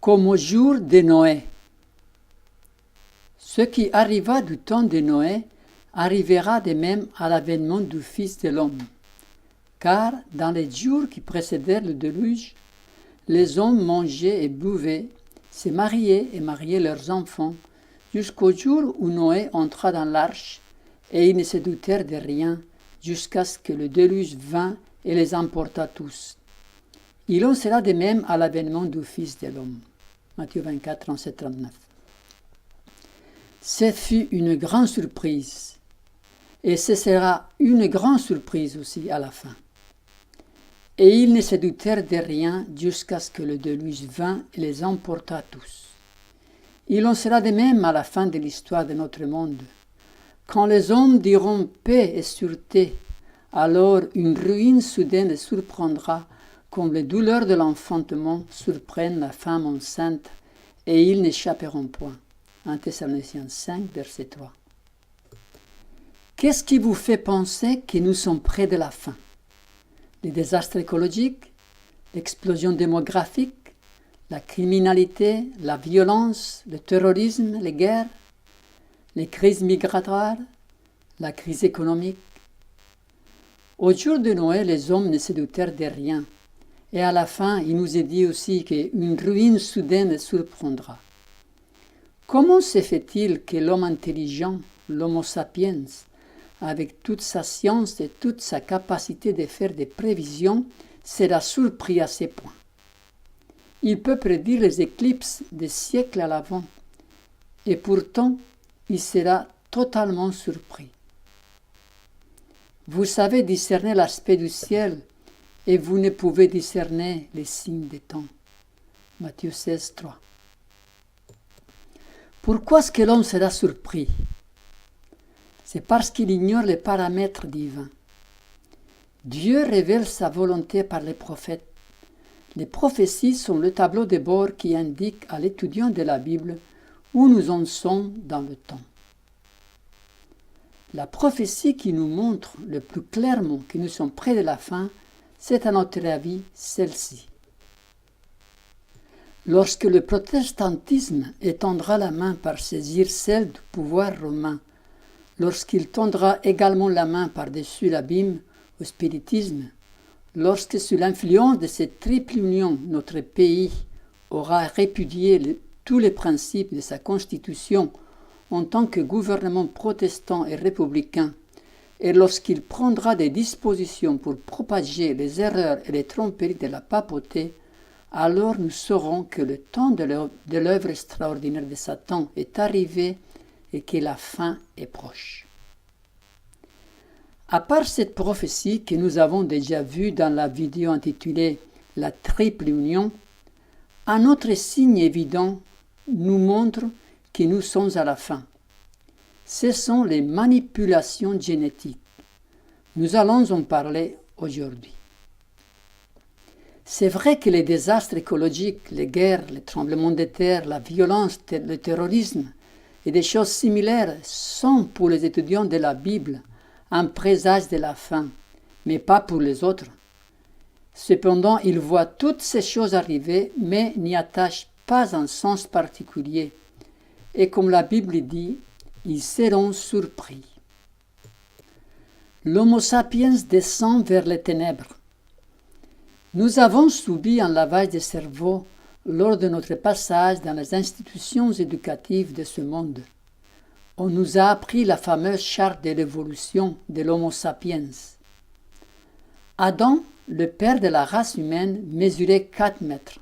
comme au jour de Noé. Ce qui arriva du temps de Noé arrivera de même à l'avènement du Fils de l'homme. Car dans les jours qui précédèrent le déluge, les hommes mangeaient et buvaient, se mariaient et mariaient leurs enfants, jusqu'au jour où Noé entra dans l'arche, et ils ne se doutèrent de rien, jusqu'à ce que le déluge vînt et les emporta tous. Il en sera de même à l'avènement du Fils de l'homme. Matthieu 24, 37, 39. Ce fut une grande surprise, et ce sera une grande surprise aussi à la fin. Et ils ne se doutèrent de rien jusqu'à ce que le déluge vînt et les emporta tous. Il en sera de même à la fin de l'histoire de notre monde. Quand les hommes diront paix et sûreté, alors une ruine soudaine les surprendra, comme les douleurs de l'enfantement surprennent la femme enceinte, et ils n'échapperont point. 1 Thessaloniciens 5, verset 3. Qu'est-ce qui vous fait penser que nous sommes près de la fin? Les désastres écologiques, l'explosion démographique, la criminalité, la violence, le terrorisme, les guerres, les crises migratoires, la crise économique. Au jour de Noé, les hommes ne se doutèrent de rien. Et à la fin, il nous est dit aussi qu'une ruine soudaine les surprendra. Comment se fait-il que l'homme intelligent, l'Homo sapiens, avec toute sa science et toute sa capacité de faire des prévisions, sera surpris à ce point? Il peut prédire les éclipses des siècles à l'avant, et pourtant, il sera totalement surpris. Vous savez discerner l'aspect du ciel, et vous ne pouvez discerner les signes des temps. Matthieu 16, 3. Pourquoi est-ce que l'homme sera surpris? C'est parce qu'il ignore les paramètres divins. Dieu révèle sa volonté par les prophètes. Les prophéties sont le tableau de bord qui indique à l'étudiant de la Bible où nous en sommes dans le temps. La prophétie qui nous montre le plus clairement que nous sommes près de la fin, c'est à notre avis celle-ci. Lorsque le protestantisme étendra la main par saisir celle du pouvoir romain, lorsqu'il tendra également la main par-dessus l'abîme au spiritisme, lorsque sous l'influence de cette triple union, notre pays aura répudié tous les principes de sa constitution en tant que gouvernement protestant et républicain, et lorsqu'il prendra des dispositions pour propager les erreurs et les tromperies de la papauté, alors nous saurons que le temps de l'œuvre extraordinaire de Satan est arrivé et que la fin est proche. À part cette prophétie que nous avons déjà vue dans la vidéo intitulée « La triple union », un autre signe évident nous montre que nous sommes à la fin. Ce sont les manipulations génétiques. Nous allons en parler aujourd'hui. C'est vrai que les désastres écologiques, les guerres, les tremblements de terre, la violence, le terrorisme et des choses similaires sont pour les étudiants de la Bible un présage de la fin, mais pas pour les autres. Cependant, ils voient toutes ces choses arriver, mais n'y attachent pas un sens particulier. Et comme la Bible dit, ils seront surpris. L'Homo sapiens descend vers les ténèbres. Nous avons subi un lavage de cerveau lors de notre passage dans les institutions éducatives de ce monde. On nous a appris la fameuse charte de l'évolution de l'Homo sapiens. Adam, le père de la race humaine, mesurait 4 mètres.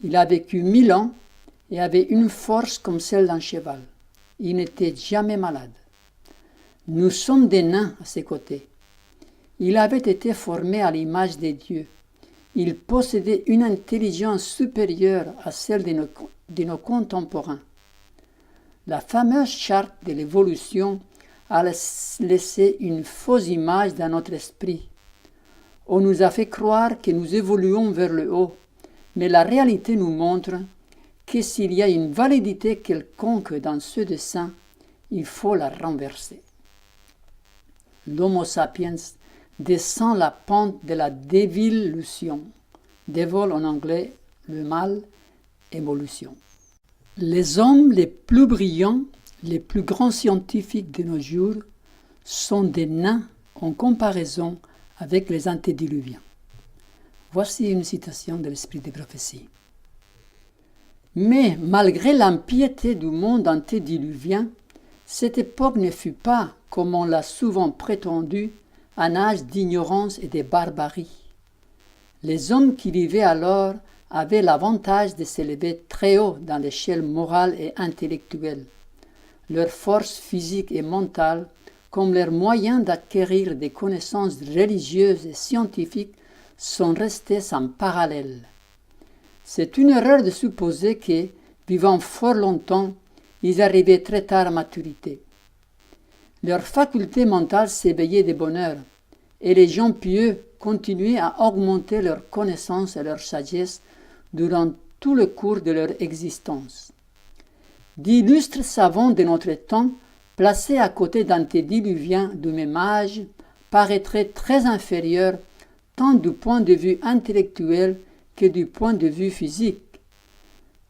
Il a vécu 1000 ans et avait une force comme celle d'un cheval. Il n'était jamais malade. Nous sommes des nains à ses côtés. Il avait été formé à l'image des dieux. Il possédait une intelligence supérieure à celle de nos contemporains. La fameuse charte de l'évolution a laissé une fausse image dans notre esprit. On nous a fait croire que nous évoluons vers le haut, mais la réalité nous montre que s'il y a une validité quelconque dans ce dessin, il faut la renverser. L'Homo sapiens descend la pente de la dévolution. Devil en anglais, le mal, évolution. Les hommes les plus brillants, les plus grands scientifiques de nos jours sont des nains en comparaison avec les antédiluviens. Voici une citation de l'Esprit des prophéties. Mais malgré l'impiété du monde antédiluvien, cette époque ne fut pas, comme on l'a souvent prétendu, un âge d'ignorance et de barbarie. Les hommes qui vivaient alors avaient l'avantage de s'élever très haut dans l'échelle morale et intellectuelle. Leur force physique et mentale, comme leurs moyens d'acquérir des connaissances religieuses et scientifiques, sont restés sans parallèle. C'est une erreur de supposer que, vivant fort longtemps, ils arrivaient très tard à maturité. Leur faculté mentale s'éveillait de bonheur, et les gens pieux continuaient à augmenter leur connaissance et leur sagesse durant tout le cours de leur existence. D'illustres savants de notre temps, placés à côté d'antédiluviens du même âge, paraîtraient très inférieurs tant du point de vue intellectuel que du point de vue physique.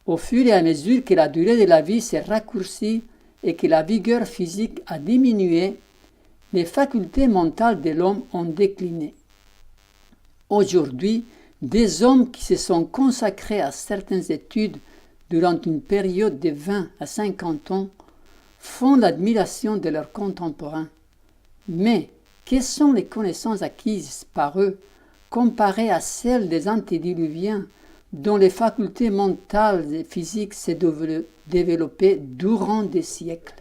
Au fur et à mesure que la durée de la vie s'est raccourcie et que la vigueur physique a diminué, les facultés mentales de l'homme ont décliné. Aujourd'hui, des hommes qui se sont consacrés à certaines études durant une période de 20 à 50 ans font l'admiration de leurs contemporains. Mais quelles sont les connaissances acquises par eux comparées à celles des antédiluviens dont les facultés mentales et physiques s'est développées durant des siècles?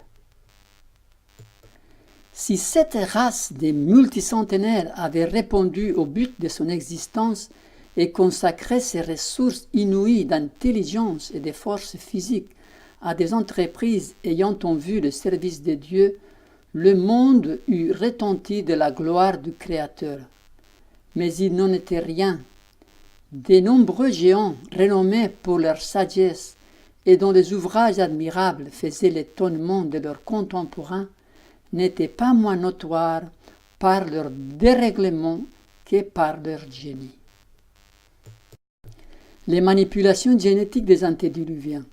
Si cette race des multicentenaires avait répondu au but de son existence et consacré ses ressources inouïes d'intelligence et de force physique à des entreprises ayant en vue le service de Dieu, le monde eût retenti de la gloire du Créateur. Mais il n'en était rien. De nombreux géants renommés pour leur sagesse et dont les ouvrages admirables faisaient l'étonnement de leurs contemporains n'étaient pas moins notoires par leur dérèglement que par leur génie. Les manipulations génétiques des antédiluviens.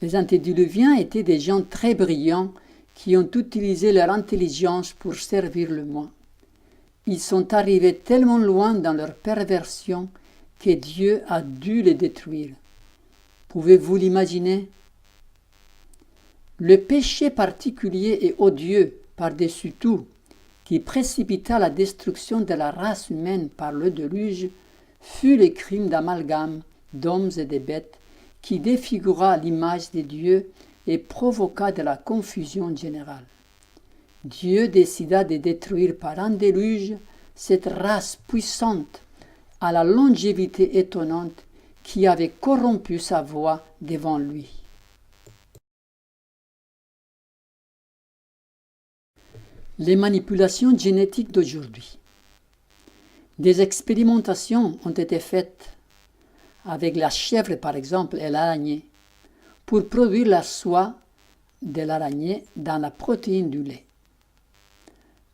Les antédiluviens étaient des gens très brillants qui ont utilisé leur intelligence pour servir le moi. Ils sont arrivés tellement loin dans leur perversion que Dieu a dû les détruire. Pouvez-vous l'imaginer? Le péché particulier et odieux, par-dessus tout, qui précipita la destruction de la race humaine par le déluge, fut le crime d'amalgame d'hommes et de bêtes qui défigura l'image de Dieu et provoqua de la confusion générale. Dieu décida de détruire par un déluge cette race puissante à la longévité étonnante qui avait corrompu sa voix devant lui. Les manipulations génétiques d'aujourd'hui. Des expérimentations ont été faites avec la chèvre par exemple et l'araignée pour produire la soie de l'araignée dans la protéine du lait.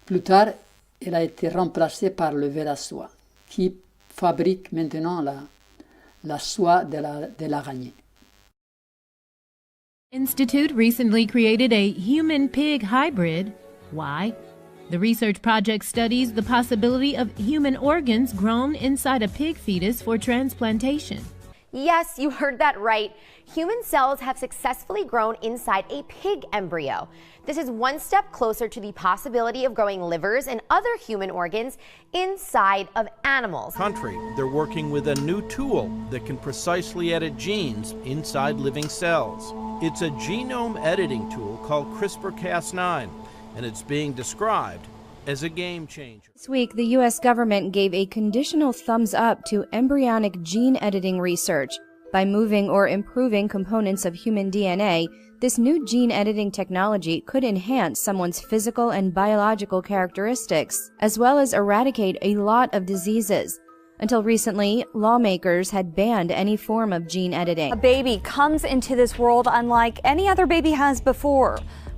Plus tard, elle a été remplacée par le ver à soie qui fabrique maintenant la soie de l'araignée. Institute recently created a human-pig hybrid. Why? The research project studies the possibility of human organs grown inside a pig fetus for transplantation. Yes, you heard that right. Human cells have successfully grown inside a pig embryo. This is one step closer to the possibility of growing livers and other human organs inside of animals. They're working with a new tool that can precisely edit genes inside living cells. It's a genome editing tool called CRISPR-Cas9, and it's being described as a game changer. This week, the U.S. government gave a conditional thumbs up to embryonic gene editing research. By moving or improving components of human DNA, this new gene editing technology could enhance someone's physical and biological characteristics, as well as eradicate a lot of diseases. Until recently, lawmakers had banned any form of gene editing. A baby comes into this world unlike any other baby has before.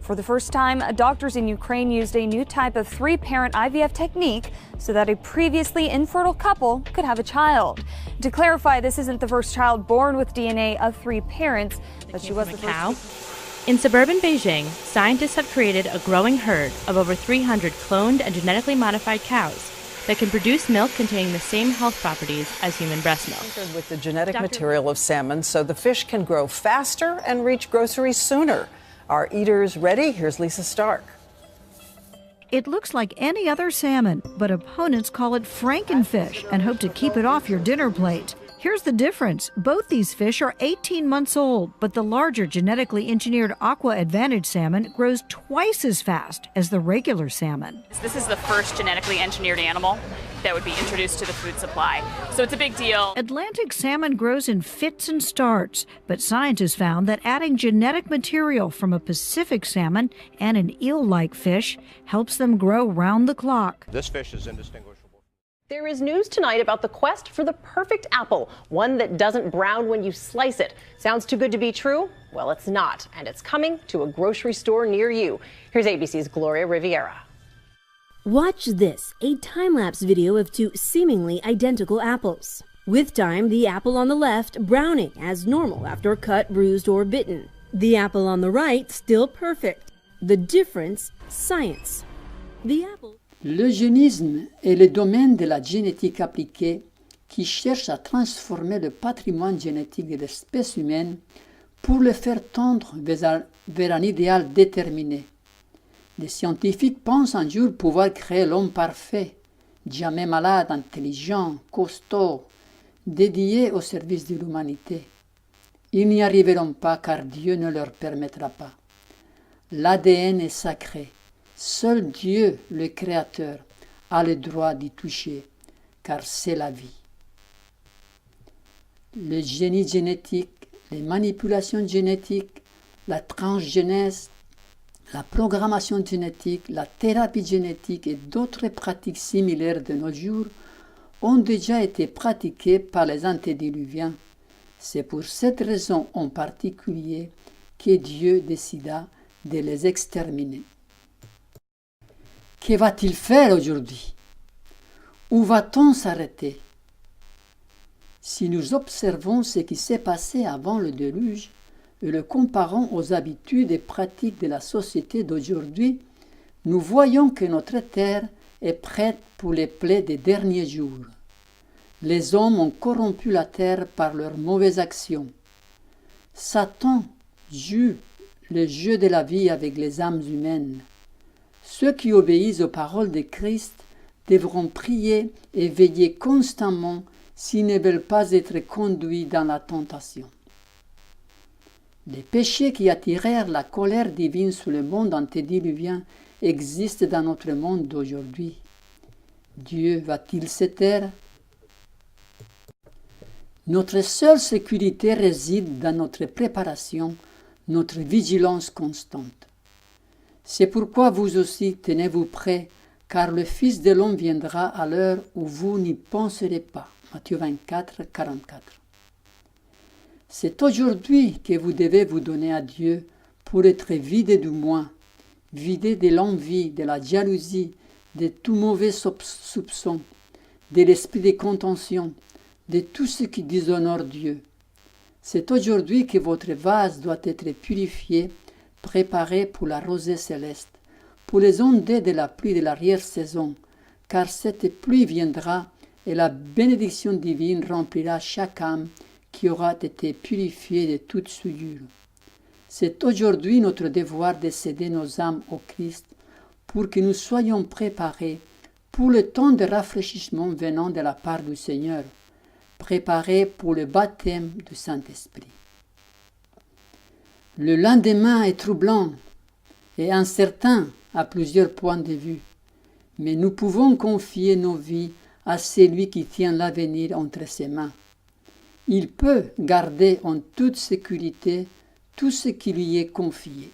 For the first time, doctors in Ukraine used a new type of three-parent IVF technique so that a previously infertile couple could have a child. To clarify, this isn't the first child born with DNA of three parents, but she was the cow. first. In suburban Beijing, scientists have created a growing herd of over 300 cloned and genetically modified cows that can produce milk containing the same health properties as human breast milk. With the genetic material of salmon so the fish can grow faster and reach groceries sooner. Are eaters ready? Here's Lisa Stark. It looks like any other salmon, but opponents call it Frankenfish and hope to keep it off your dinner plate. Here's the difference. Both these fish are 18 months old, but the larger genetically engineered Aqua Advantage salmon grows twice as fast as the regular salmon. This is the first genetically engineered animal that would be introduced to the food supply. So it's a big deal. Atlantic salmon grows in fits and starts, but scientists found that adding genetic material from a Pacific salmon and an eel-like fish helps them grow round the clock. This fish is indistinguishable. There is news tonight about the quest for the perfect apple, one that doesn't brown when you slice it. Sounds too good to be true? Well, it's not, and it's coming to a grocery store near you. Here's ABC's Gloria Riviera. Watch this, a time-lapse video of two seemingly identical apples. With time, the apple on the left browning as normal after cut, bruised, or bitten. The apple on the right still perfect. The difference, science. The apple... L'eugénisme est le domaine de la génétique appliquée qui cherche à transformer le patrimoine génétique de l'espèce humaine pour le faire tendre vers un idéal déterminé. Les scientifiques pensent un jour pouvoir créer l'homme parfait, jamais malade, intelligent, costaud, dédié au service de l'humanité. Ils n'y arriveront pas car Dieu ne leur permettra pas. L'ADN est sacré. Seul Dieu, le Créateur, a le droit d'y toucher, car c'est la vie. Le génie génétique, les manipulations génétiques, la transgénèse, la programmation génétique, la thérapie génétique et d'autres pratiques similaires de nos jours ont déjà été pratiquées par les antédiluviens. C'est pour cette raison en particulier que Dieu décida de les exterminer. Que va-t-il faire aujourd'hui? Où va-t-on s'arrêter? Si nous observons ce qui s'est passé avant le déluge et le comparons aux habitudes et pratiques de la société d'aujourd'hui, nous voyons que notre terre est prête pour les plaies des derniers jours. Les hommes ont corrompu la terre par leurs mauvaises actions. Satan joue le jeu de la vie avec les âmes humaines. Ceux qui obéissent aux paroles de Christ devront prier et veiller constamment s'ils ne veulent pas être conduits dans la tentation. Les péchés qui attirèrent la colère divine sur le monde antédiluvien existent dans notre monde d'aujourd'hui. Dieu va-t-il se taire? Notre seule sécurité réside dans notre préparation, notre vigilance constante. C'est pourquoi vous aussi tenez-vous prêts, car le Fils de l'homme viendra à l'heure où vous n'y penserez pas. Matthieu 24, 44. C'est aujourd'hui que vous devez vous donner à Dieu pour être vidé du moi, vidé de l'envie, de la jalousie, de tout mauvais soupçon, de l'esprit de contention, de tout ce qui déshonore Dieu. C'est aujourd'hui que votre vase doit être purifié, préparé pour la rosée céleste, pour les ondées de la pluie de l'arrière-saison, car cette pluie viendra et la bénédiction divine remplira chaque âme qui aura été purifiée de toute souillure. C'est aujourd'hui notre devoir de céder nos âmes au Christ pour que nous soyons préparés pour le temps de rafraîchissement venant de la part du Seigneur, préparés pour le baptême du Saint-Esprit. Le lendemain est troublant et incertain à plusieurs points de vue, mais nous pouvons confier nos vies à celui qui tient l'avenir entre ses mains. Il peut garder en toute sécurité tout ce qui lui est confié.